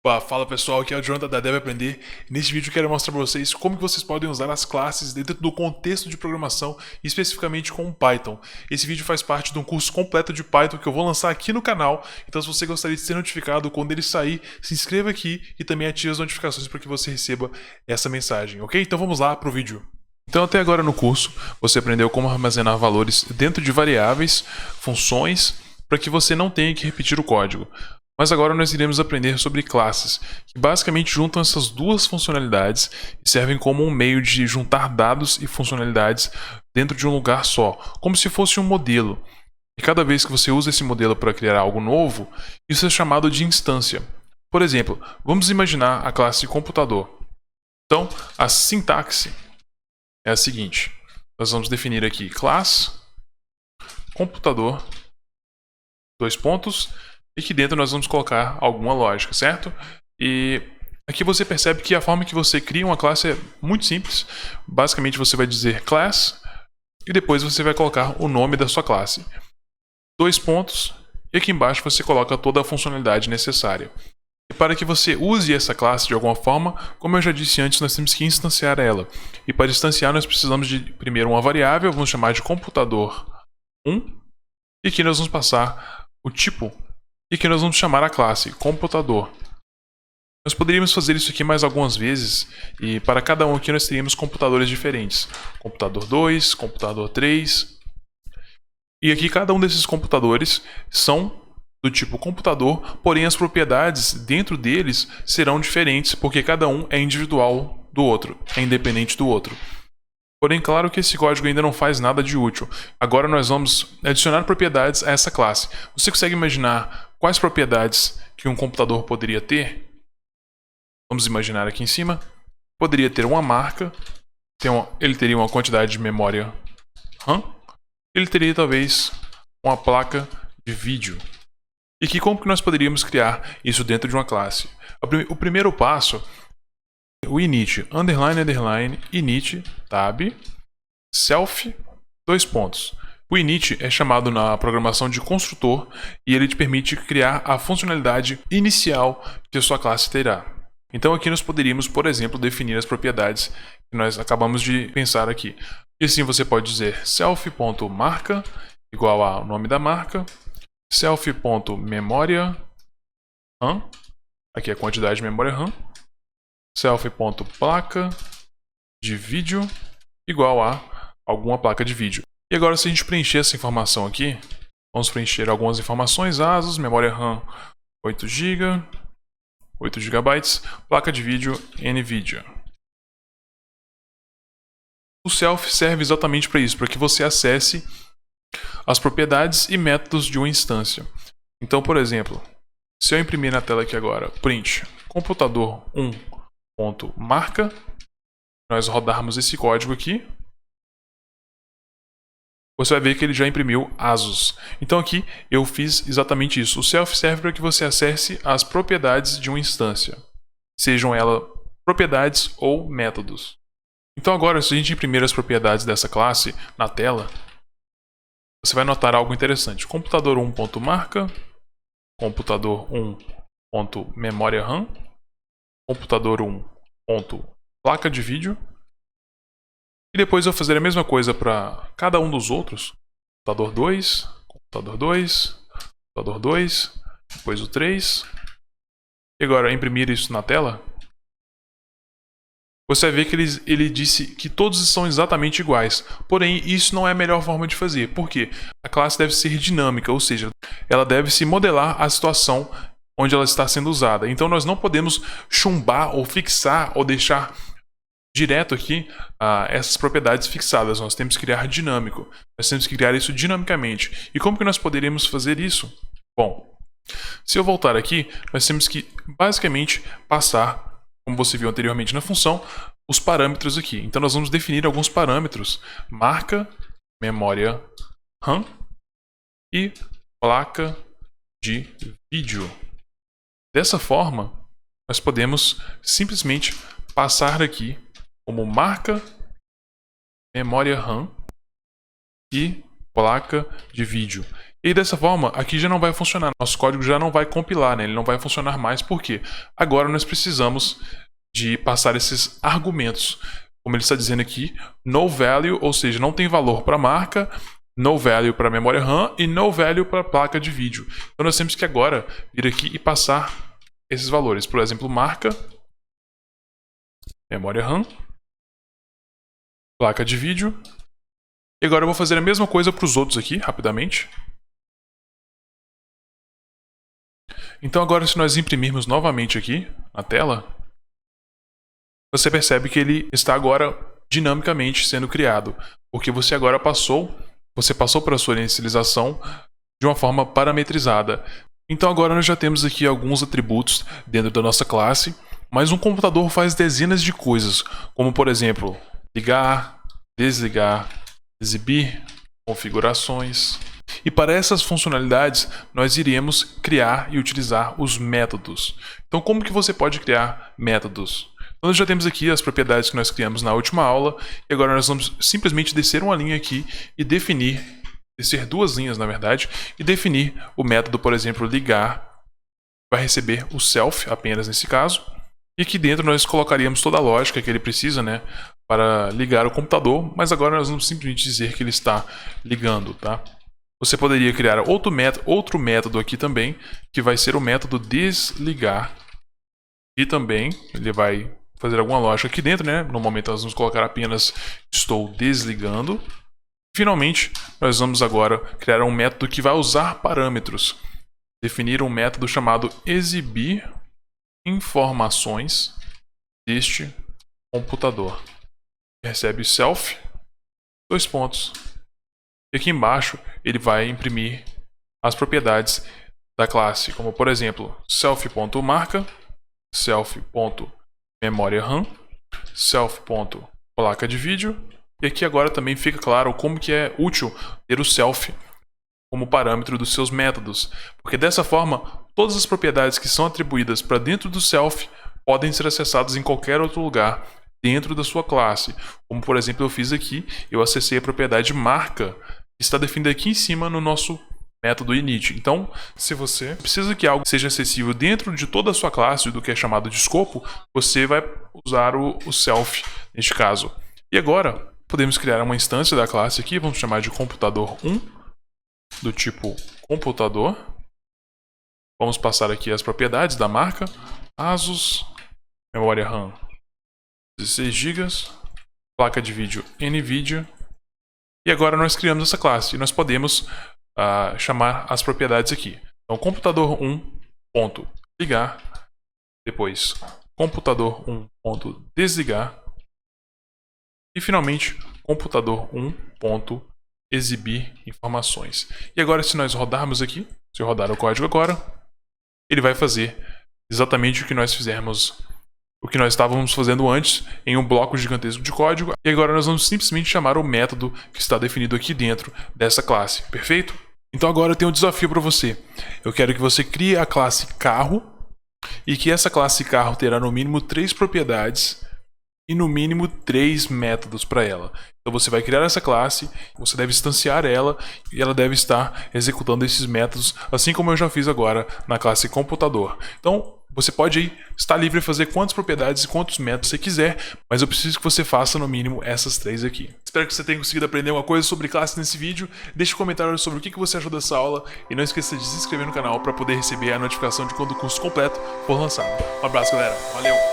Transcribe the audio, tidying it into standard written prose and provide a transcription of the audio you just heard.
Fala pessoal, aqui é o Jonathan da Deve Aprender. Neste vídeo eu quero mostrar para vocês como que vocês podem usar as classes dentro do contexto de programação, especificamente com o Python. Esse vídeo faz parte de um curso completo de Python que eu vou lançar aqui no canal, então se você gostaria de ser notificado quando ele sair, se inscreva aqui e também ative as notificações para que você receba essa mensagem, ok? Então vamos lá para o vídeo. Então até agora no curso você aprendeu como armazenar valores dentro de variáveis, funções, para que você não tenha que repetir o código. Mas agora nós iremos aprender sobre classes, que basicamente juntam essas duas funcionalidades e servem como um meio de juntar dados e funcionalidades dentro de um lugar só, como se fosse um modelo. E cada vez que você usa esse modelo para criar algo novo, isso é chamado de instância. Por exemplo, vamos imaginar a classe computador. Então, a sintaxe é a seguinte. Nós vamos definir aqui classe computador, dois pontos, e que dentro nós vamos colocar alguma lógica, certo? E aqui você percebe que a forma que você cria uma classe é muito simples. Basicamente você vai dizer class e depois você vai colocar o nome da sua classe. Dois pontos e aqui embaixo você coloca toda a funcionalidade necessária. E para que você use essa classe de alguma forma, como eu já disse antes, nós temos que instanciar ela. E para instanciar nós precisamos de primeiro uma variável, vamos chamar de computador 1, e aqui nós vamos passar o tipo e que nós vamos chamar a classe computador. Nós poderíamos fazer isso aqui mais algumas vezes, e para cada um aqui nós teríamos computadores diferentes. Computador 2, computador 3. E aqui cada um desses computadores são do tipo computador, porém as propriedades dentro deles serão diferentes, porque cada um é individual do outro, é independente do outro. Porém, claro que esse código ainda não faz nada de útil. Agora nós vamos adicionar propriedades a essa classe. Você consegue imaginar quais propriedades que um computador poderia ter? Vamos imaginar aqui em cima. Poderia ter uma marca, ele teria uma quantidade de memória RAM, ele teria talvez uma placa de vídeo. E que como que nós poderíamos criar isso dentro de uma classe? O primeiro passo, o init, underline, init, tab, self, dois pontos. O init é chamado na programação de construtor e ele te permite criar a funcionalidade inicial que a sua classe terá. Então aqui nós poderíamos, por exemplo, definir as propriedades que nós acabamos de pensar aqui. E assim você pode dizer self.marca igual ao nome da marca, self.memória RAM, aqui é a quantidade de memória RAM, self.placa de vídeo igual a alguma placa de vídeo. E agora se a gente preencher essa informação aqui, vamos preencher algumas informações, ASUS, memória RAM 8 GB, placa de vídeo NVIDIA. O self serve exatamente para isso, para que você acesse as propriedades e métodos de uma instância. Então, por exemplo, se eu imprimir na tela aqui agora, print computador 1.marca, nós rodarmos esse código aqui, você vai ver que ele já imprimiu ASUS. Então aqui eu fiz exatamente isso. O self serve para que você acesse as propriedades de uma instância, sejam elas propriedades ou métodos. Então agora, se a gente imprimir as propriedades dessa classe na tela, você vai notar algo interessante. Computador 1.marca, computador 1.memória RAM, computador 1.placa de vídeo. E depois eu vou fazer a mesma coisa para cada um dos outros. Computador 2, computador 2, computador 2, depois o 3. E agora imprimir isso na tela. Você vai ver que ele disse que todos são exatamente iguais. Porém, isso não é a melhor forma de fazer. Por quê? A classe deve ser dinâmica, ou seja, ela deve se modelar a situação onde ela está sendo usada. Então nós não podemos chumbar ou fixar ou deixar direto aqui essas propriedades fixadas. Nós temos que criar dinâmico. Nós temos que criar isso dinamicamente. E como que nós poderíamos fazer isso? Bom, se eu voltar aqui, nós temos que basicamente passar, como você viu anteriormente na função, os parâmetros aqui. Então nós vamos definir alguns parâmetros. Marca, memória RAM e placa de vídeo. Dessa forma, nós podemos simplesmente passar aqui como marca, memória RAM e placa de vídeo. E dessa forma, aqui já não vai funcionar. Nosso código já não vai compilar, né? Ele não vai funcionar mais. Por quê? Agora nós precisamos de passar esses argumentos. Como ele está dizendo aqui, no value, ou seja, não tem valor para a marca, no value para a memória RAM e no value para a placa de vídeo. Então nós temos que agora vir aqui e passar esses valores. Por exemplo, marca, memória RAM, placa de vídeo. E agora eu vou fazer a mesma coisa para os outros aqui, rapidamente. Então agora, se nós imprimirmos novamente aqui na tela, você percebe que ele está agora dinamicamente sendo criado, porque você agora passou para a sua inicialização de uma forma parametrizada. Então agora nós já temos aqui alguns atributos dentro da nossa classe, mas um computador faz dezenas de coisas, como por exemplo, ligar, desligar, exibir, configurações. E para essas funcionalidades, nós iremos criar e utilizar os métodos. Então, como que você pode criar métodos? Então, nós já temos aqui as propriedades que nós criamos na última aula, e agora nós vamos simplesmente descer uma linha aqui e descer duas linhas, na verdade, e definir o método, por exemplo, ligar, vai receber o self apenas nesse caso, e aqui dentro nós colocaríamos toda a lógica que ele precisa, né, para ligar o computador, mas agora nós vamos simplesmente dizer que ele está ligando, tá? Você poderia criar outro método aqui também, que vai ser o método desligar. E também ele vai fazer alguma lógica aqui dentro, né? No momento nós vamos colocar apenas estou desligando. Finalmente, nós vamos agora criar um método que vai usar parâmetros. Definir um método chamado exibir informações deste computador. Recebe self, dois pontos. E aqui embaixo ele vai imprimir as propriedades da classe, como por exemplo, self.marca, self.memória RAM, self.placa de vídeo. E aqui agora também fica claro como que é útil ter o self como parâmetro dos seus métodos, porque dessa forma todas as propriedades que são atribuídas para dentro do self podem ser acessadas em qualquer outro lugar dentro da sua classe. Como por exemplo eu fiz aqui, eu acessei a propriedade marca, está definida aqui em cima no nosso método init. Então, se você precisa que algo seja acessível dentro de toda a sua classe, do que é chamado de escopo, você vai usar o self neste caso. E agora, podemos criar uma instância da classe aqui, vamos chamar de computador1, do tipo computador. Vamos passar aqui as propriedades da marca, ASUS, memória RAM 16 GB, placa de vídeo NVIDIA. E agora nós criamos essa classe e nós podemos chamar as propriedades aqui. Então, computador1.ligar, depois computador1.desligar e finalmente computador1.exibir informações. E agora, se nós rodarmos aqui, se eu rodar o código agora, ele vai fazer exatamente o que nós fizemos, o que nós estávamos fazendo antes em um bloco gigantesco de código. E agora nós vamos simplesmente chamar o método que está definido aqui dentro dessa classe. Perfeito? Então agora eu tenho um desafio para você. Eu quero que você crie a classe carro e que essa classe carro terá no mínimo 3 propriedades e no mínimo 3 métodos para ela. Então você vai criar essa classe, você deve instanciar ela e ela deve estar executando esses métodos, assim como eu já fiz agora na classe computador. Então você pode aí estar livre de fazer quantas propriedades e quantos métodos você quiser, mas eu preciso que você faça no mínimo essas 3 aqui. Espero que você tenha conseguido aprender uma coisa sobre classe nesse vídeo. Deixe um comentário sobre o que você achou dessa aula e não esqueça de se inscrever no canal para poder receber a notificação de quando o curso completo for lançado. Um abraço, galera. Valeu!